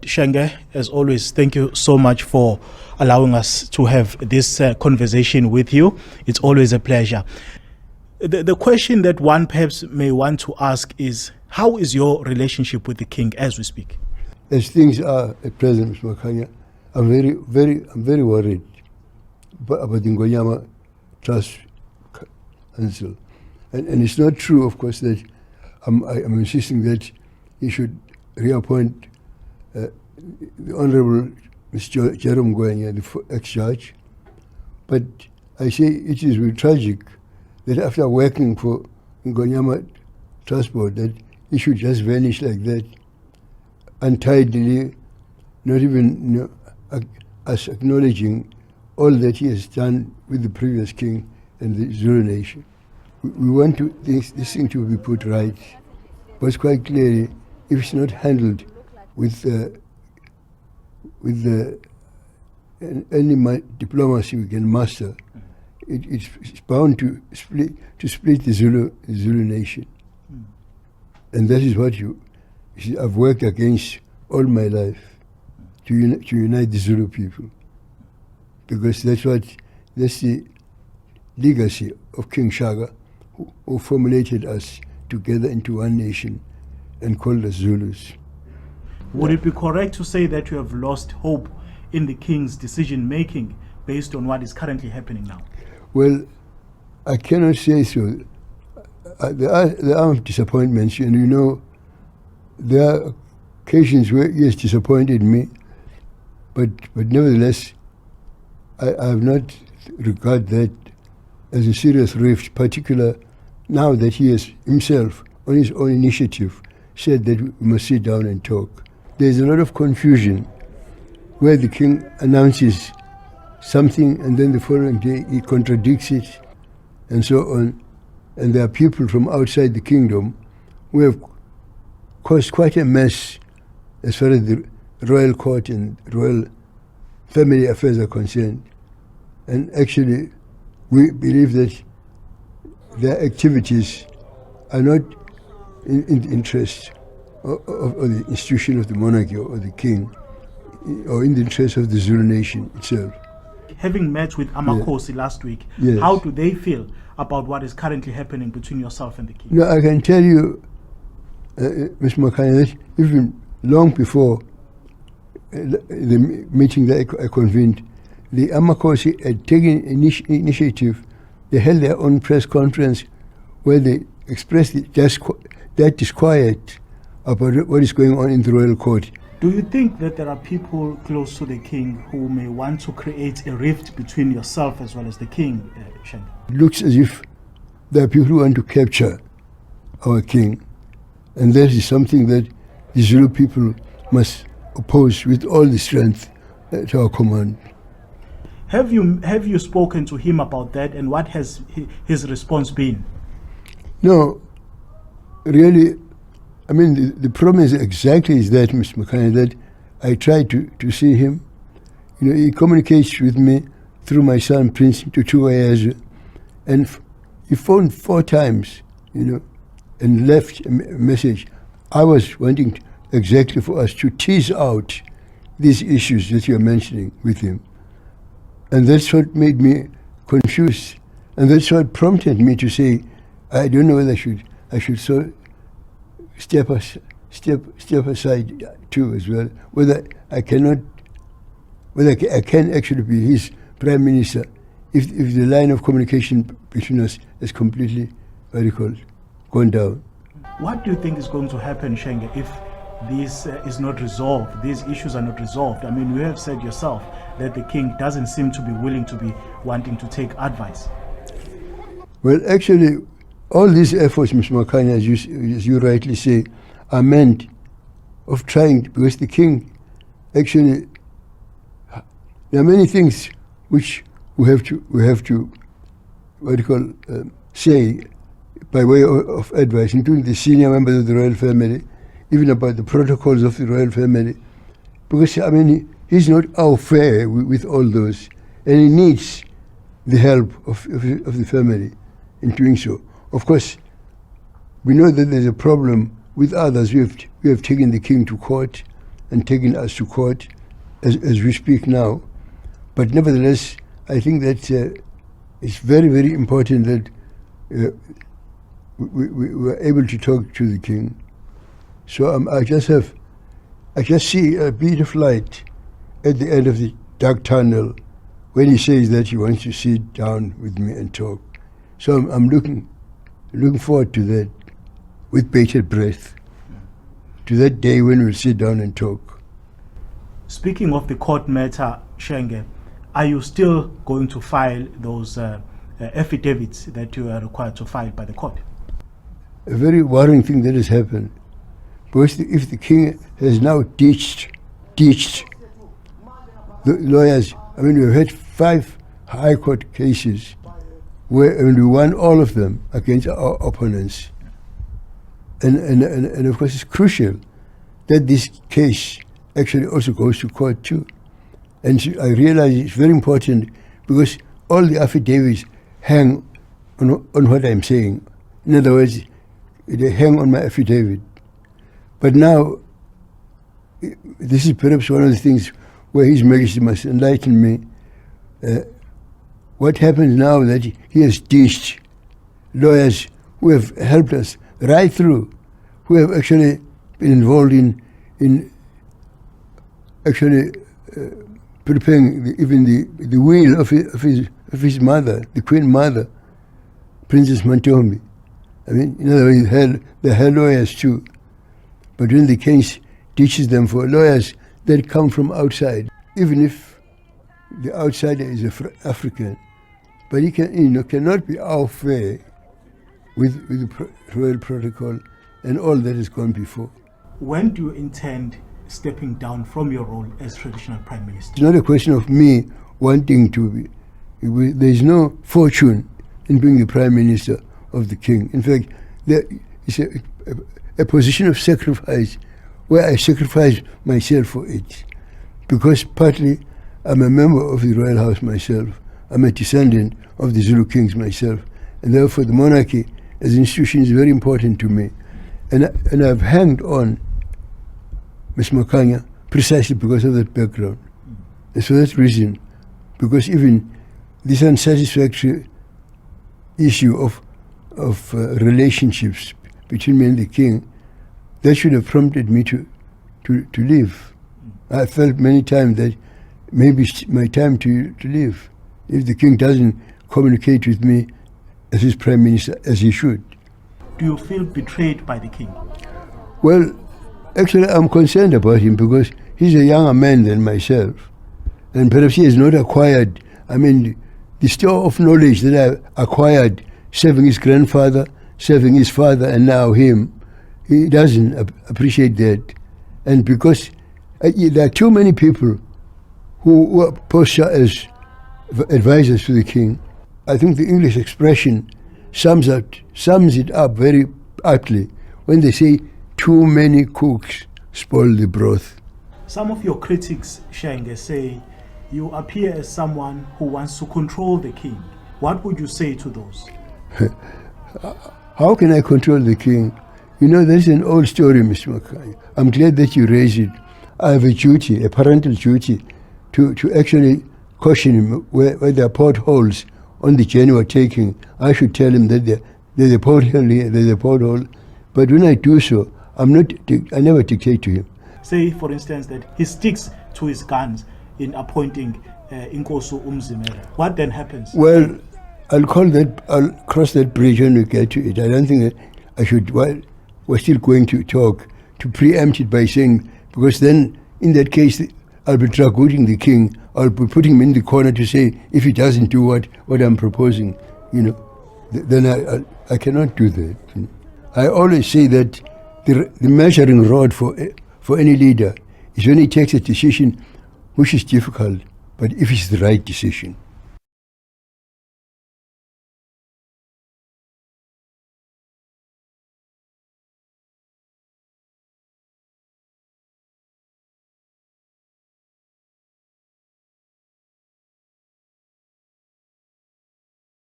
Shenge, as always, thank you so much for allowing us to have this conversation with you. It's always a pleasure. The question that one perhaps may want to ask is, how is your relationship with the king as we speak? As things are at present, Mr. Makhanya, I'm very worried about the Ingonyama Trust Council. And it's not true, of course, that I'm insisting that he should reappoint the Honorable Mr. Jerome Gwenya, the ex-judge. But I say it is really tragic that after working for Ingonyama Trust Board, that he should just vanish like that, untidily, not even us acknowledging all that he has done with the previous king and the Zulu Nation. We want this thing to be put right, but quite clearly, if it's not handled with any diplomacy we can muster, it's bound to split the Zulu Nation. And that is what I've worked against all my life, to unite the Zulu people, because that's the legacy of King Shaka, who formulated us together into one nation and called us Zulus. Would it be correct to say that you have lost hope in the king's decision-making based on what is currently happening now? Well, I cannot say so. There are disappointments, and there are occasions where he has disappointed me, but nevertheless, I have not regarded that as a serious rift, particularly now that he has himself, on his own initiative, said that we must sit down and talk. There's a lot of confusion where the king announces something and then the following day he contradicts it and so on. And there are people from outside the kingdom who have caused quite a mess as far as the royal court and royal family affairs are concerned. And actually, we believe that their activities are not in the interest of the institution of the monarchy or the king, or in the interest of the Zulu Nation itself. Having met with Amakosi last week, yes. How do they feel about what is currently happening between yourself and the king? No, I can tell you, Mr. Makhanya, that even long before the meeting that I convened, the Amakosi had taken initiative. They held their own press conference where they expressed their disquiet about what is going on in the royal court. Do you think that there are people close to the king who may want to create a rift between yourself as well as the king, Sheng? It looks as if there are people who want to capture our king, and that is something that the Zulu people must oppose with all the strength at our command. Have you spoken to him about that, and what has his response been? No, really, I mean, the problem is exactly that, Mr. Makhanya, that I try to see him. He communicates with me through my son, Prince Mangosuthu, and he phoned 4 times, and left a message. I was wanting exactly for us to tease out these issues that you're mentioning with him. And that's what made me confused. And that's what prompted me to say, I don't know whether I should so step aside too as well, whether I can actually be his prime minister if the line of communication between us is completely gone down. What do you think is going to happen, Shenge, if this is not resolved, these issues are not resolved? I mean, you have said yourself that the king doesn't seem to be willing to be wanting to take advice. Well, actually, all these efforts, Mr. Makhanya, as you rightly say, are meant of trying, because the king, actually, there are many things which we have to say by way of advice, including the senior members of the royal family, even about the protocols of the royal family, because, I mean, he's not au fait with all those, and he needs the help of the family in doing so. Of course, we know that there's a problem with others. We have taken the king to court, and taken us to court as we speak now. But nevertheless, I think that it's very, very important that we were able to talk to the king. So I just see a bit of light at the end of the dark tunnel when he says that he wants to sit down with me and talk. So I'm looking forward to that with bated breath, to that day when we'll sit down and talk. Speaking of the court matter, Shenge, are you still going to file those affidavits that you are required to file by the court? A very worrying thing that has happened, because if the king has now ditched the lawyers, I mean, we've had 5 high court cases and we won all of them against our opponents. And of course it's crucial that this case actually also goes to court too. And so I realize it's very important because all the affidavits hang on what I'm saying. In other words, they hang on my affidavit. But now, this is perhaps one of the things where His Majesty must enlighten me. What happens now that he has ditched lawyers who have helped us right through, who have actually been involved in actually preparing even the will of his mother, the Queen Mother, Princess Mantombi. I mean, in other words, they had lawyers too. But when the king teaches them for lawyers that come from outside, even if the outsider is African, but he cannot be out fair with the royal protocol and all that has gone before. When do you intend stepping down from your role as traditional prime minister? It's not a question of me wanting to be. There is no fortune in being the prime minister of the king. In fact, there is a position of sacrifice where I sacrifice myself for it. Because partly I'm a member of the royal house myself. I'm a descendant of the Zulu kings myself. And therefore the monarchy as an institution is very important to me. And I've hanged on Ms. Makhanya precisely because of that background. And for that reason, because even this unsatisfactory issue of relationships between me and the king, that should have prompted me to leave. I felt many times that maybe it's my time to leave if the king doesn't communicate with me as his prime minister as he should. Do you feel betrayed by the king? Well, actually I'm concerned about him because he's a younger man than myself. And perhaps he has not acquired, the store of knowledge that I acquired serving his grandfather, serving his father, and now him. He doesn't appreciate that. And because there are too many people who posture as advisors to the king, I think the English expression sums it up very aptly when they say too many cooks spoil the broth. Some of your critics, Shenge, say you appear as someone who wants to control the king. What would you say to those? How can I control the king? There's an old story, Mr. Makhanya. I'm glad that you raised it. I have a duty, a parental duty, to actually caution him where there are potholes on the journey we're taking. I should tell him that there's a pothole here, there's a pothole. But when I do so, I never dictate to him. Say, for instance, that he sticks to his guns in appointing Inkosi Mzimela. What then happens? Well, I'll cross that bridge when we get to it. I don't think that I should, while we're still going to talk, to preempt it by saying, because then in that case, I'll be dragooting the king. I'll be putting him in the corner to say, if he doesn't do what I'm proposing, then I cannot do that. I always say that the measuring rod for any leader is when he takes a decision which is difficult, but if it's the right decision.